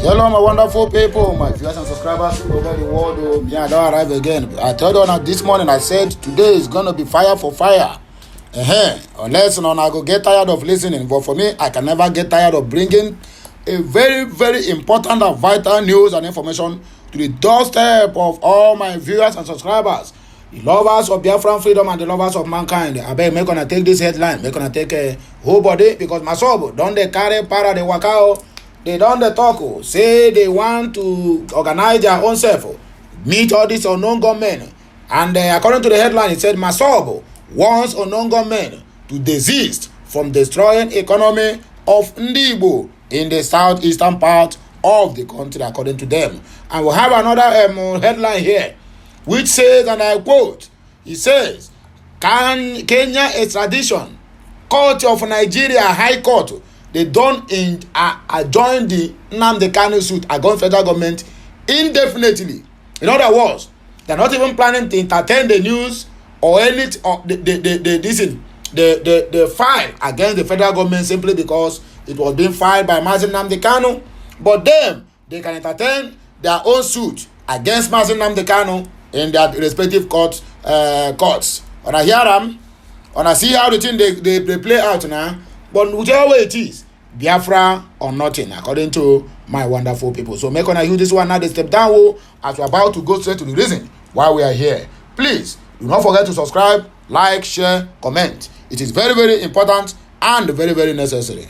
Hello, my wonderful people, my viewers and subscribers over the world. I don't arrive again. I told you this morning, I said today is going to be fire for fire. Unless I go get tired of listening. But for me, I can never get tired of bringing a very, very important and vital news and information to the doorstep of all my viewers and subscribers. The lovers of Biafran freedom and the lovers of mankind. I beg, make gonna take this headline. Make gonna take a whole body because MASSOB don't they carry para the wakao. They don't they talk. Say they want to organize their own self. Meet all these unknown gunmen. And according to the headline, it said MASSOB wants unknown gunmen to desist from destroying economy of Ndibo in the southeastern part of the country, according to them. And we'll have another headline here, which says, and I quote, it says, Kenya extradition, court of Nigeria, High Court, they don't adjourn the Nnamdi Kanu suit against federal government indefinitely. In other words, they're not even planning to entertain the news or any the file against the federal government simply because it was being filed by Nnamdi Kanu. But them, they can entertain their own suit against Nnamdi Kanu in their respective courts. When I hear them, when I see how the thing they play out now, but whichever way it is, Biafra or nothing, according to my wonderful people. So make sure you use this one now, they step down as we're about to go straight to the reason why we are here. Please do not forget to subscribe, like, share, comment. It is very, very important and very, very necessary.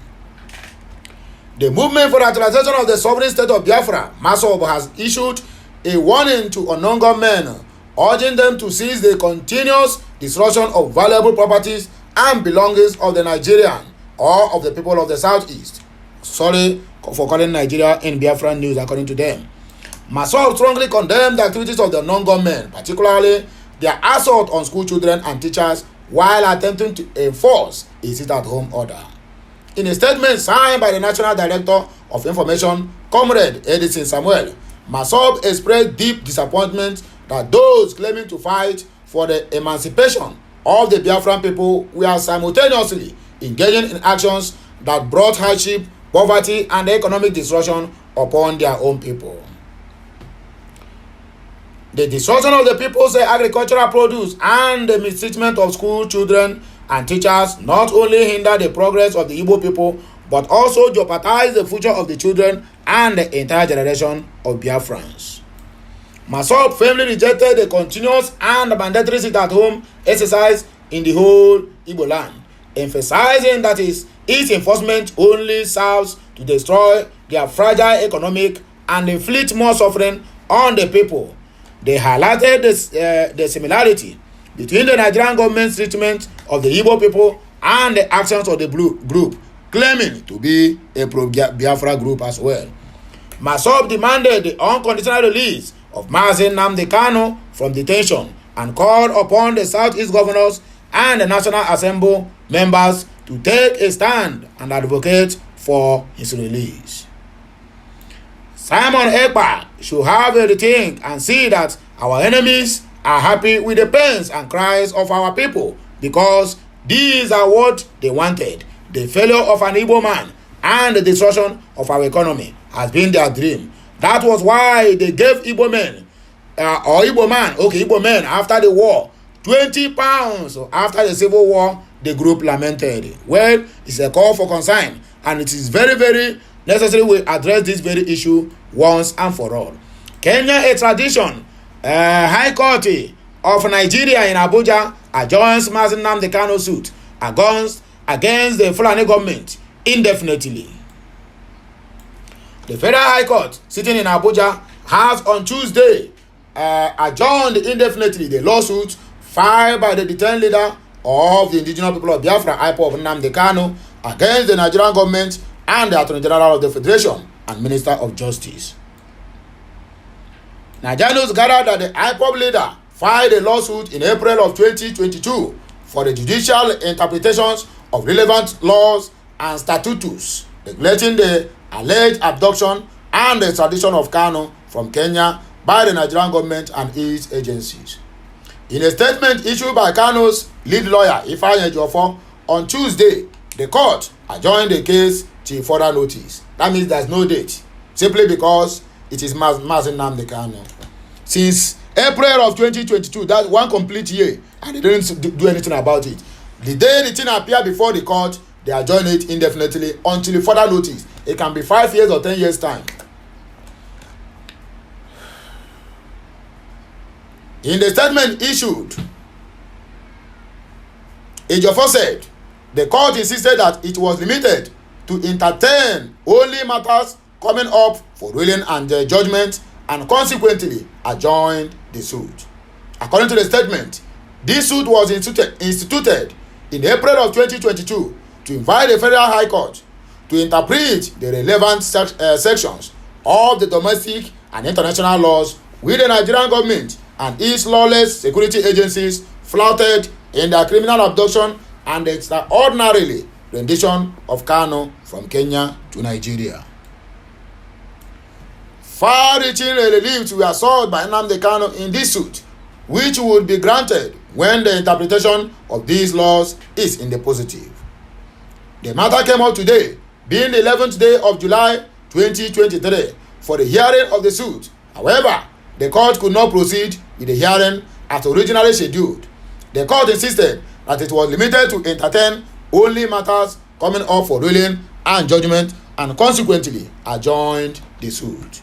The movement for the actualization of the sovereign state of Biafra, MASSOB, has issued a warning to unknown gunmen, urging them to cease the continuous destruction of valuable properties and belongings of the Nigerian or of the people of the southeast. Sorry for calling Nigeria in Biafran news, according to them. MASSOB strongly condemned the activities of the unknown gunmen, particularly their assault on school children and teachers while attempting to enforce a sit-at-home order. In a statement signed by the National Director of Information, Comrade Edison Samuel, MASSOB expressed deep disappointment that those claiming to fight for the emancipation of the Biafran people were simultaneously engaging in actions that brought hardship, poverty, and economic destruction upon their own people. The destruction of the people's agricultural produce and the mistreatment of school children and teachers not only hinder the progress of the Igbo people, but also jeopardize the future of the children and the entire generation of Biafrans. MASSOB firmly rejected the continuous and mandatory sit-at-home exercise in the whole Igbo land, emphasizing that its enforcement only serves to destroy their fragile economic and inflict more suffering on the people. They highlighted the similarity between the Nigerian government's treatment of the Igbo people and the actions of the Blue group, claiming to be a pro-Biafra group as well. MASSOB demanded the unconditional release of Nnamdi Kanu from detention and called upon the Southeast governors and the National Assembly members to take a stand and advocate for his release. Simon EKPA should have a rethink and see that our enemies are happy with the pains and cries of our people because these are what they wanted. The failure of an Igbo man and the destruction of our economy has been their dream. That was why they gave Igbo men, Igbo men after the war, 20 pounds after the civil war. The group lamented. Well, it's a call for concern, and it is very, very necessary we address this very issue once and for all. Kenya extradition, High Court of Nigeria in Abuja adjourns Nnamdi Kanu suit against the Fulani government indefinitely. The Federal High Court sitting in Abuja has on Tuesday adjourned indefinitely the lawsuit filed by the detained leader of the indigenous people of Biafra, IPOB Nnamdi Kanu, against the Nigerian government and the Attorney General of the Federation and Minister of Justice. Nigerians gathered that the IPOB leader filed a lawsuit in April of 2022 for the judicial interpretations of relevant laws and statutes regulating the alleged abduction and the extradition of Kanu from Kenya by the Nigerian government and its agencies. In a statement issued by Kanu's lead lawyer, Ifeanyi Ejiofor, on Tuesday, the court adjourned the case till further notice. That means there's no date. simply because it is Mazi Nnamdi Kanu. Since April of 2022, that's 1 complete year, and they didn't do anything about it. The day the thing appear before the court, they adjourn it indefinitely until further notice. It can be 5 years or 10 years time. In the statement issued, Ejiofor said the court insisted that it was limited to entertain only matters coming up for ruling and judgment, and consequently adjourned the suit. According to the statement, this suit was instituted in April of 2022 to invite the Federal High Court to interpret the relevant sections of the domestic and international laws with the Nigerian government and its lawless security agencies flouted in their criminal abduction and extraordinarily rendition of Kanu from Kenya to Nigeria. Far-reaching reliefs were sought by Nnamdi Kanu in this suit, which would be granted when the interpretation of these laws is in the positive. The matter came up today, being the 11th day of July 2023, for the hearing of the suit. However, the court could not proceed with the hearing as originally scheduled. The court insisted that it was limited to entertain only matters coming up for ruling and judgment, and consequently adjourned the suit.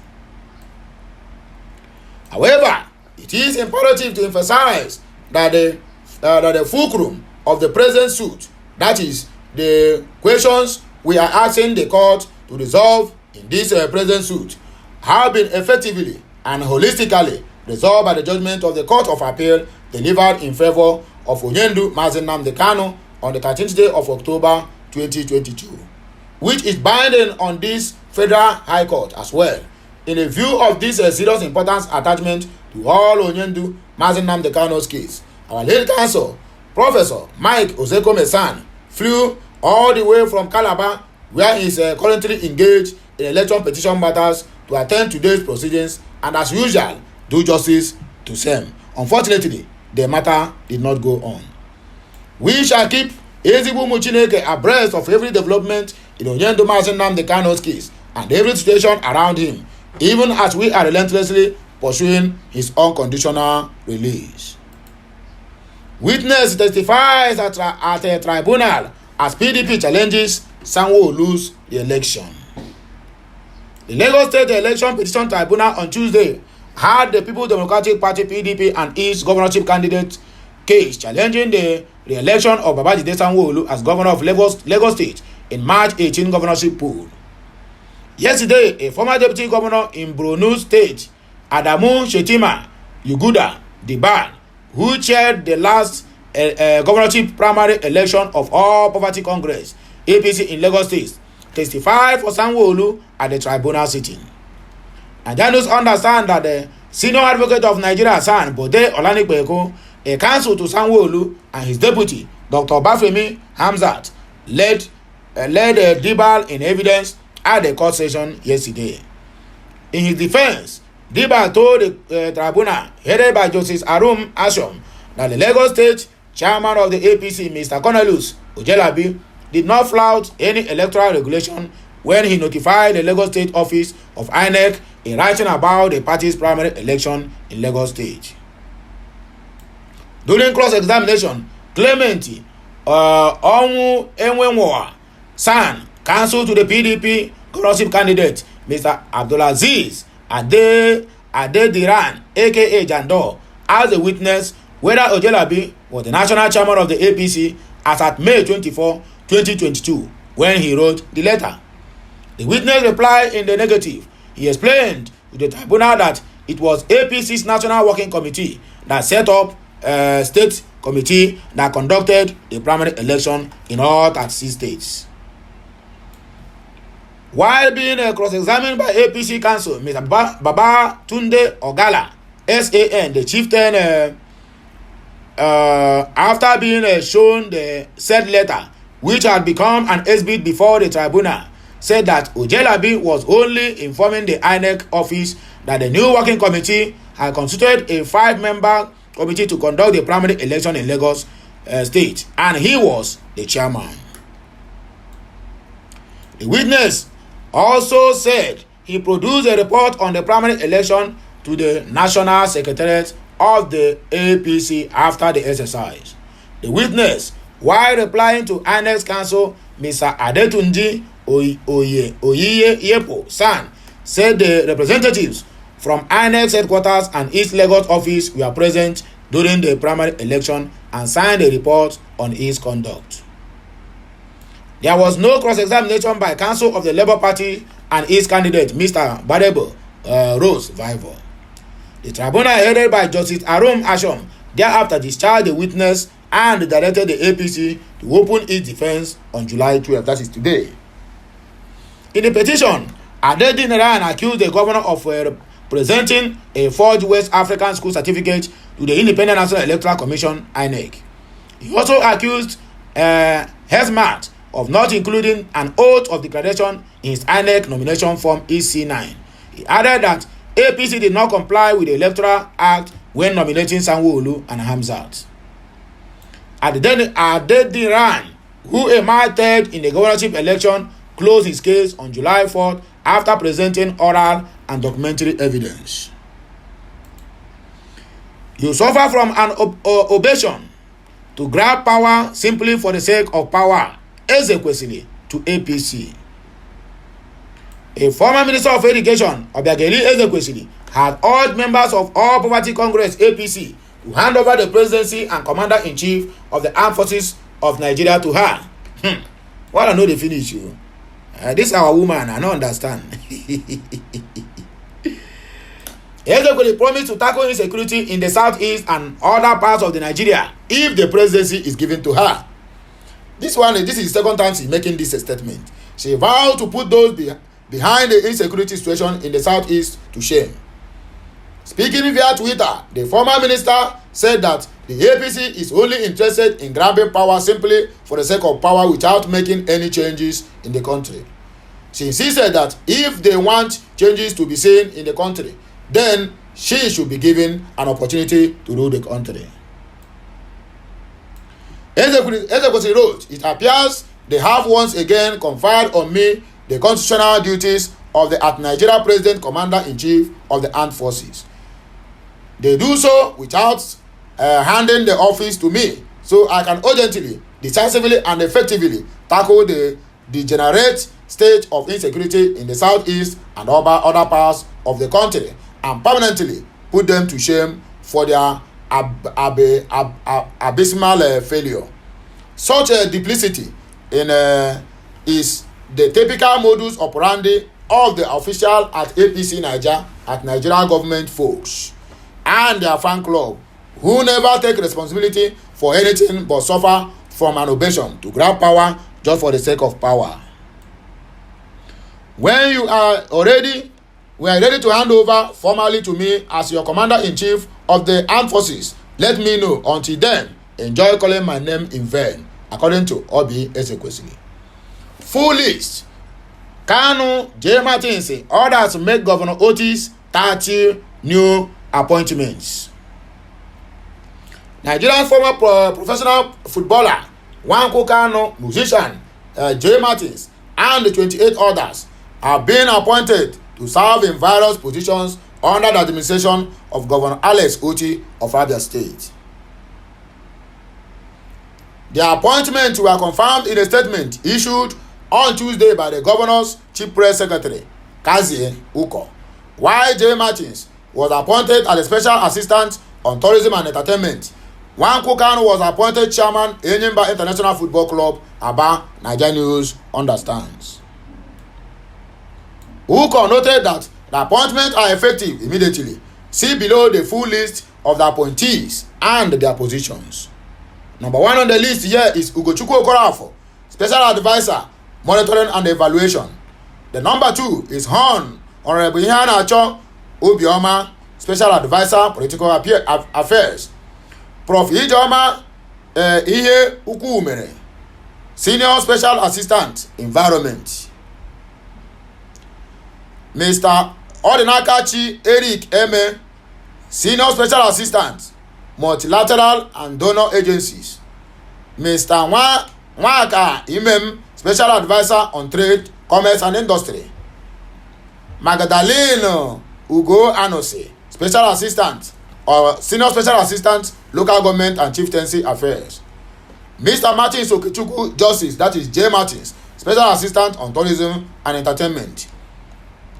However, it is imperative to emphasize that the fulcrum of the present suit, that is, the questions we are asking the court to resolve in this present suit, have been effectively and holistically resolved by the judgment of the Court of Appeal delivered in favor of Onyendu Mazi Nnamdi Kanu on the 13th day of October 2022, which is binding on this Federal High Court as well. In a view of this serious importance attachment to all Onyendu Mazi Nnamdi Kanu's case, our late counsel, Professor Mike Ozekome-san, flew all the way from Calabar, where he is currently engaged in election petition matters, to attend today's proceedings and, as usual, do justice to same. Unfortunately, the matter did not go on. We shall keep Ezigbo Chineke abreast of every development in Onyendu Mazi Nnamdi Kanu's case and every situation around him, even as we are relentlessly pursuing his unconditional release. Witness testifies at a tribunal as PDP challenges Sanwo-Olu's election. The Lagos State Election Petition Tribunal on Tuesday had the People's Democratic Party PDP and its governorship candidate case challenging the re-election of Babajide Sanwo-Olu as governor of Lagos State in March 18 governorship poll. Yesterday, a former deputy governor in Borno State, Adamu Shetima Yuguda Diban, who chaired the last governorship primary election of All Poverty Congress (APC) in Lagos State, testified for Sanwo-Olu at the tribunal sitting. And journalists understand that the senior advocate of Nigeria, San Bode Olanipeko, a counsel to Sanwo-Olu, and his deputy, Dr. Bafemi Hamzat, led Dibal in evidence at the court session yesterday. In his defense, Dibal told the tribunal, headed by Justice Arum Ashom, that the Lagos State chairman of the APC, Mr. Cornelius Ojelabi, did not flout any electoral regulation when he notified the Lagos State office of INEC in writing about the party's primary election in Lagos State. During cross-examination, Clement Onwu Enwenwoa San, counsel to the PDP governorship candidate, Mr. Abdulaziz Adediran, aka Jandor, as a witness whether Ojelabi was the national chairman of the APC as at May 24, 2022, when he wrote the letter. The witness replied in the negative. He explained to the tribunal that it was APC's National Working Committee that set up a state committee that conducted the primary election in all 36 states. While being cross-examined by APC counsel, Mr. Baba Tunde Ogala, SAN, the chieftain, after being shown the said letter, which had become an exhibit before the tribunal, said that Ojelabi was only informing the INEC office that the new working committee had constituted a 5-member committee to conduct the primary election in Lagos State, and he was the chairman. The witness also said he produced a report on the primary election to the National Secretariat of the APC after the exercise. The witness, while replying to INEC counsel Mr. Adetunji Oyiyepo San, said the representatives from INEC headquarters and East Lagos office were present during the primary election and signed a report on its conduct. There was no cross-examination by counsel of the Labour Party and its candidate, Mr. Badebo Rose Vival. The tribunal headed by Justice Arum Ashom thereafter discharged the witness and directed the APC to open its defense on July 12, that is today. In the petition, Adedineran accused the governor of presenting a forged West African school certificate to the Independent National Electoral Commission, INEC. He also accused Hezmat of not including an oath of declaration in his INEC nomination form EC9. He added that APC did not comply with the Electoral Act when nominating Sanwo-Olu and Hamzat. Adediran, who emerged in the governorship election, closed his case on July 4th after presenting oral and documentary evidence. You suffer from an obsession to grab power simply for the sake of power, Ezekwesili to APC. A former Minister of Education, Obiageli Ezekwesili, had urged members of All Poverty Congress APC to hand over the presidency and commander-in-chief of the armed forces of Nigeria to her. Well, I know they finish you. This our woman, I don't understand. Ezekwesili promised to tackle insecurity in the southeast and other parts of the Nigeria if the presidency is given to her. This is the second time she's making this statement. She vowed to put those behind the insecurity situation in the southeast to shame. Speaking via Twitter, the former minister said that the APC is only interested in grabbing power simply for the sake of power without making any changes in the country. She insisted that if they want changes to be seen in the country, then she should be given an opportunity to rule the country. Ezekwesili wrote, "It appears they have once again conferred on me the constitutional duties of the Nigeria President Commander-in-Chief of the Armed Forces. They do so without handing the office to me, so I can urgently, decisively, and effectively tackle the degenerate state of insecurity in the southeast and other parts of the country and permanently put them to shame for their abysmal failure. Such duplicity is the typical modus operandi of the official at APC Nigeria, at Nigerian government folks and their fan club, who never take responsibility for anything but suffer from an obsession to grab power just for the sake of power. When we are ready to hand over formally to me as your commander-in-chief of the armed forces, let me know. Until then, enjoy calling my name in vain," according to Obi Ezekwesili. Full list. Kanu J. Martins orders to make Governor Otis 30 new appointments. Nigerian former professional footballer Nwankwo Kanu, musician J. Martins, and 28 others are being appointed to serve in various positions under the administration of Governor Alex Oti of Abia State. The appointments were confirmed in a statement issued on Tuesday by the governor's chief press secretary, Kazie Uko, while J. Martins was appointed as a special assistant on tourism and entertainment. Nwankwo Kanu was appointed chairman, Enyimba International Football Club, Aba. Nigeria News understands. Uko noted that the appointments are effective immediately. See below the full list of the appointees and their positions. Number 1 on the list here is Ugochukwu Okorafor, Special Advisor, Monitoring and Evaluation. The number 2 is Honorable Ihanacho Obioma, Special Advisor, Political Affairs. Prof. Ijeoma Ihe Ukwumere, Senior Special Assistant, Environment. Mr. Odinakachi Eric Eme, Senior Special Assistant, Multilateral and Donor Agencies. Mr. Nwaka Imem, Special Advisor on Trade, Commerce and Industry. Magdalene Ugo Anose, Special Assistant or Senior Special Assistant, Local Government and Chieftaincy Affairs. Mr. Martins Okechukwu Justice, that is J. Martins, Special Assistant on Tourism and Entertainment.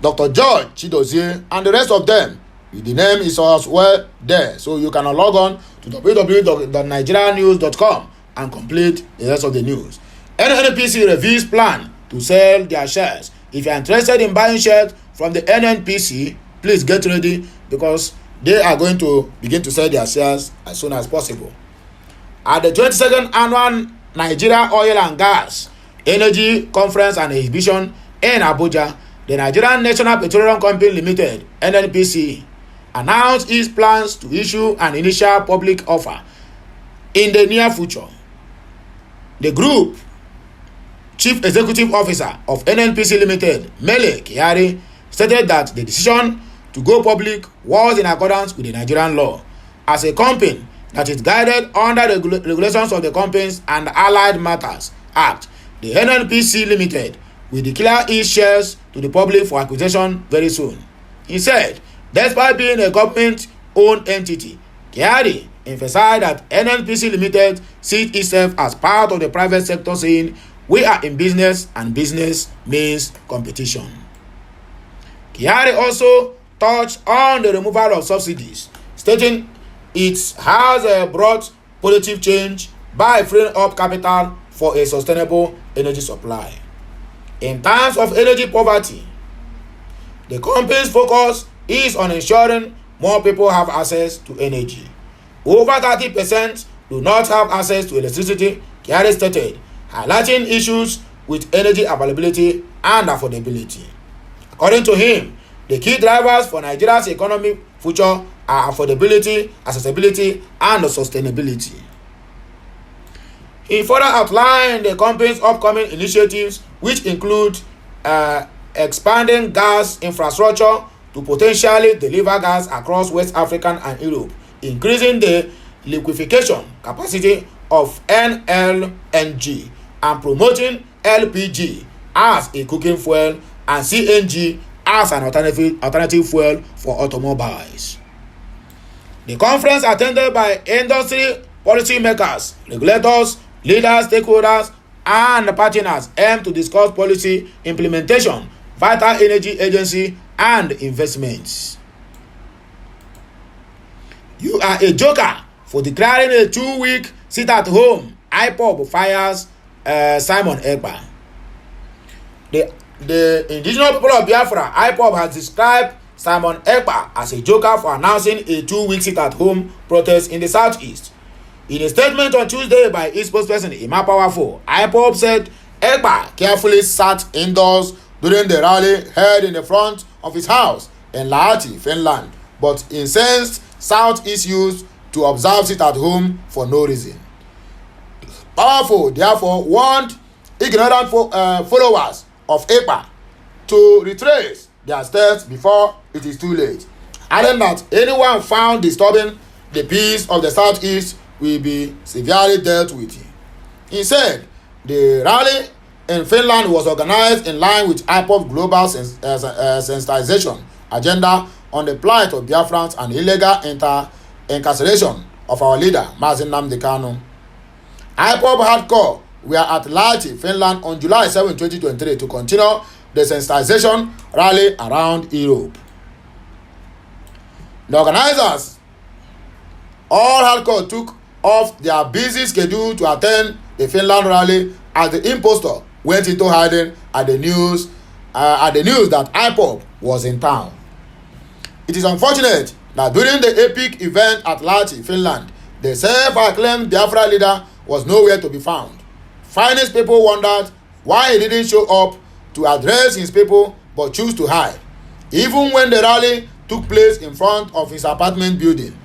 Dr. George Chidozie and the rest of them. The name is as well there, so you can log on to www.nigerianews.com and complete the rest of the news. NNPC reveals plan to sell their shares. If you are interested in buying shares from the NNPC, please get ready because they are going to begin to sell their shares as soon as possible. At the 22nd Annual Nigeria Oil and Gas Energy Conference and Exhibition in Abuja, the Nigerian National Petroleum Company Limited, NNPC, announced its plans to issue an initial public offer in the near future. The group Chief Executive Officer of NNPC Limited, Mele Kyari, stated that the decision to go public was in accordance with the Nigerian law. As a company that is guided under the regulations of the Companies and Allied Matters Act, the NNPC Limited will declare its shares to the public for acquisition very soon. He said, despite being a government-owned entity, Kyari emphasized that NNPC Limited sees itself as part of the private sector, saying, "We are in business and business means competition." Kyari also touched on the removal of subsidies, stating it has brought positive change by freeing up capital for a sustainable energy supply. In terms of energy poverty, the company's focus is on ensuring more people have access to energy. Over 30% do not have access to electricity, Kyari stated, highlighting issues with energy availability and affordability. According to him, the key drivers for Nigeria's economic future are affordability, accessibility, and sustainability. He further outlined the company's upcoming initiatives, which include expanding gas infrastructure to potentially deliver gas across West Africa and Europe, increasing the liquefaction capacity of NLNG, and promoting LPG as a cooking fuel and CNG as an alternative fuel for automobiles. The conference, attended by industry policy makers, regulators, leaders, stakeholders, and partners, aimed to discuss policy implementation, vital energy agency, and investments. You are a joker for declaring a 2-week sit-at-home. IPOB fires Simon Ekpa. The indigenous people of Biafra, IPOB, has described Simon Ekpa as a joker for announcing a 2-week sit-at-home protest in the southeast. In a statement on Tuesday by its spokesperson Emma Powerful, IPOB said Ekpa carefully sat indoors during the rally held in the front of his house in Lahti, Finland, but incensed southeast youth to observe sit-at-home for no reason. Powerful therefore warned ignorant followers of EKPA to retrace their steps before it is too late, adding that anyone found disturbing the peace of the southeast will be severely dealt with. He said the rally in Finland was organized in line with IPOB global sensitization agenda on the plight of Biafrans and illegal incarceration of our leader, Mazi Nnamdi Kanu. IPOB Hardcore were at Lahti, Finland on July 7, 2023 to continue the sensitization rally around Europe. The organizers, all Hardcore, took off their busy schedule to attend the Finland rally as the impostor went into hiding at the news that IPOB was in town. It is unfortunate that during the epic event at Lahti, Finland, the self-acclaimed Biafra leader was nowhere to be found. Finest people wondered why he didn't show up to address his people but chose to hide, even when the rally took place in front of his apartment building.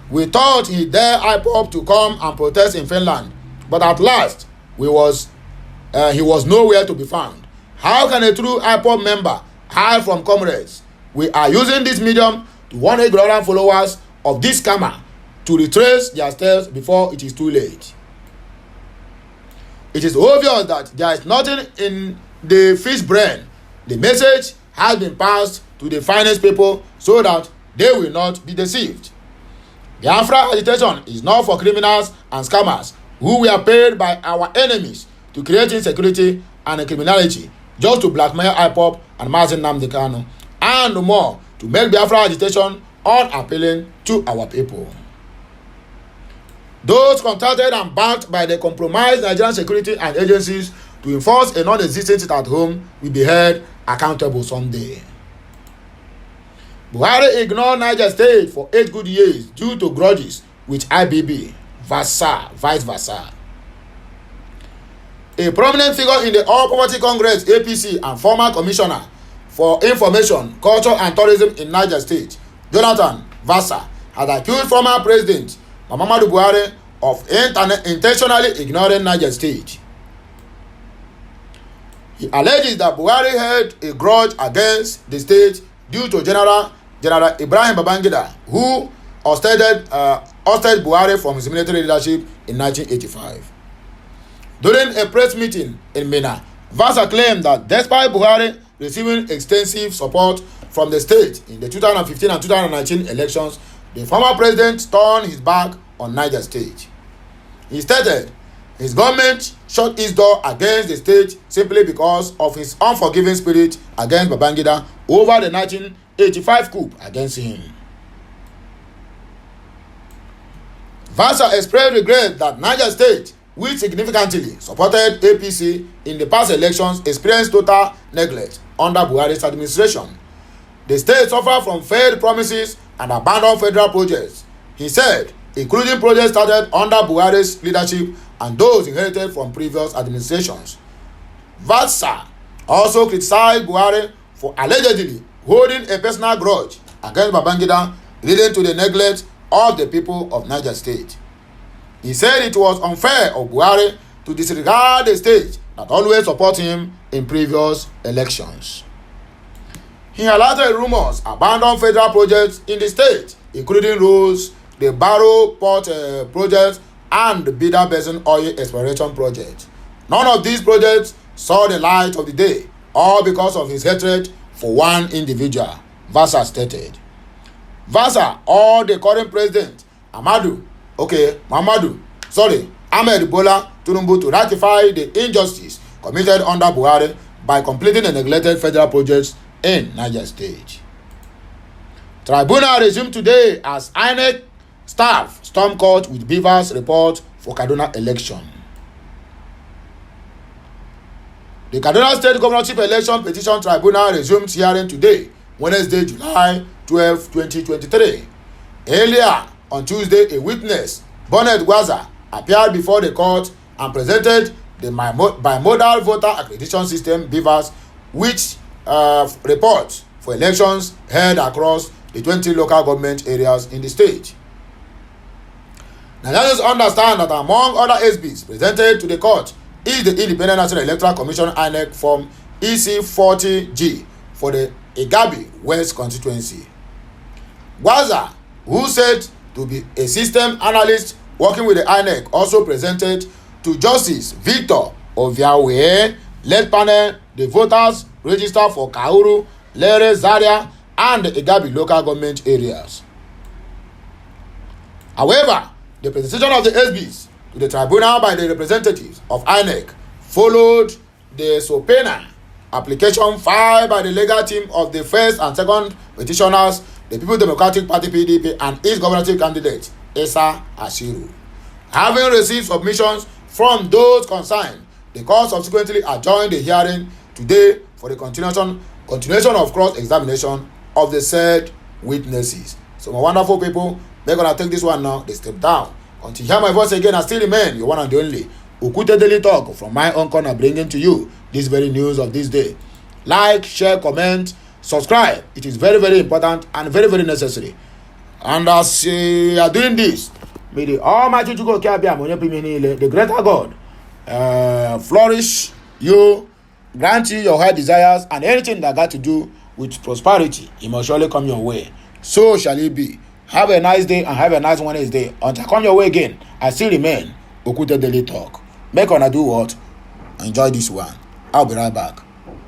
We thought he dared IPOB to come and protest in Finland, but at last he was nowhere to be found. How can a true IPOB member hide from comrades? We are using this medium to warn ignorant followers of this scammer to retrace their steps before it is too late. It is obvious that there is nothing in the fish brain. The message has been passed to the finest people so that they will not be deceived. Biafra agitation is not for criminals and scammers who were paid by our enemies to create insecurity and criminality just to blackmail IPOB and Mazi Nnamdi Kanu and more to make Biafra agitation unappealing to our people. Those contracted and backed by the compromised Nigerian security and agencies to enforce a non-existent sit at home will be held accountable someday. Buhari ignored Niger State for 8 good years due to grudges with IBB, vice versa. A prominent figure in the All Poverty Congress APC and former commissioner for information, culture and tourism in Niger State, Jonathan Vasa, has accused former president Muhammadu Buhari of intentionally ignoring Niger State. He alleges that Buhari held a grudge against the state due to General Ibrahim Babangida, who ousted Buhari from his military leadership in 1985. During a press meeting in Minna, Vasa claimed that despite Buhari receiving extensive support from the state in the 2015 and 2019 elections, the former president turned his back on Niger State. He stated his government shut its door against the state simply because of his unforgiving spirit against Babangida over the 1985 coup against him. Vasa expressed regret that Niger State, which significantly supported APC in the past elections, experienced total neglect under Buhari's administration. The state suffered from failed promises and abandoned federal projects, he said, including projects started under Buhari's leadership and those inherited from previous administrations. Vasa also criticized Buhari for allegedly holding a personal grudge against Babangida, leading to the neglect of the people of Niger State. He said it was unfair of Buhari to disregard the state that always supported him in previous elections. He highlighted rumors abandoned federal projects in the state, including roads, the Barrow Port project, and the Bida Basin Oil Exploration project. None of these projects saw the light of the day, all because of his hatred for one individual, Vasa stated. Vasa or the current president, Ahmed Bola Tinubu, to ratify the injustice committed under Buhari by completing the neglected federal projects in Niger State. Tribunal resumed today as INEC staff storm court with Beavers report for Kaduna election. The Kaduna State Governorship Election Petition Tribunal resumed hearing today, Wednesday, July 12, 2023. Earlier on Tuesday, a witness, Bonnet Gwaza, appeared before the court and presented the bimodal voter accreditation system Beavers, which reports for elections held across the 20 local government areas in the state. Nigerians understand that among other SBs presented to the court is the Independent National Electoral Commission INEC Form EC40G for the Igabi West constituency. Gwaza, who said to be a system analyst working with the INEC, also presented to Justice Victor Oviawe led panel the voters registered for Kauru, Lere, Zaria, and the Igabi local government areas. However, the presentation of the SBs to the tribunal by the representatives of INEC followed the subpoena application filed by the legal team of the first and second petitioners, the People's Democratic Party PDP, and its governorship candidate, Esa Ashiru. Having received submissions from those concerned, the court subsequently adjourned the hearing today for the continuation of cross-examination of the said witnesses. So my wonderful people, they're going to take this one now. They step down. Until you hear my voice again, I still remain your one and the only Okute Daily Talk from my own corner, bringing to you this very news of this day. Like, share, comment, subscribe. It is very, very important and very, very necessary. And as you are doing this, may the Almighty the greater God, flourish you, grant you your heart desires, and anything that got to do with prosperity, it must surely come your way. So shall it be. Have a nice day and have a nice Wednesday. Until I come your way again, I still remain Okute Daily Talk. Make on do what? Enjoy this one. I'll be right back.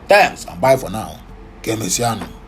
Thanks and bye for now. ka emesịanụ.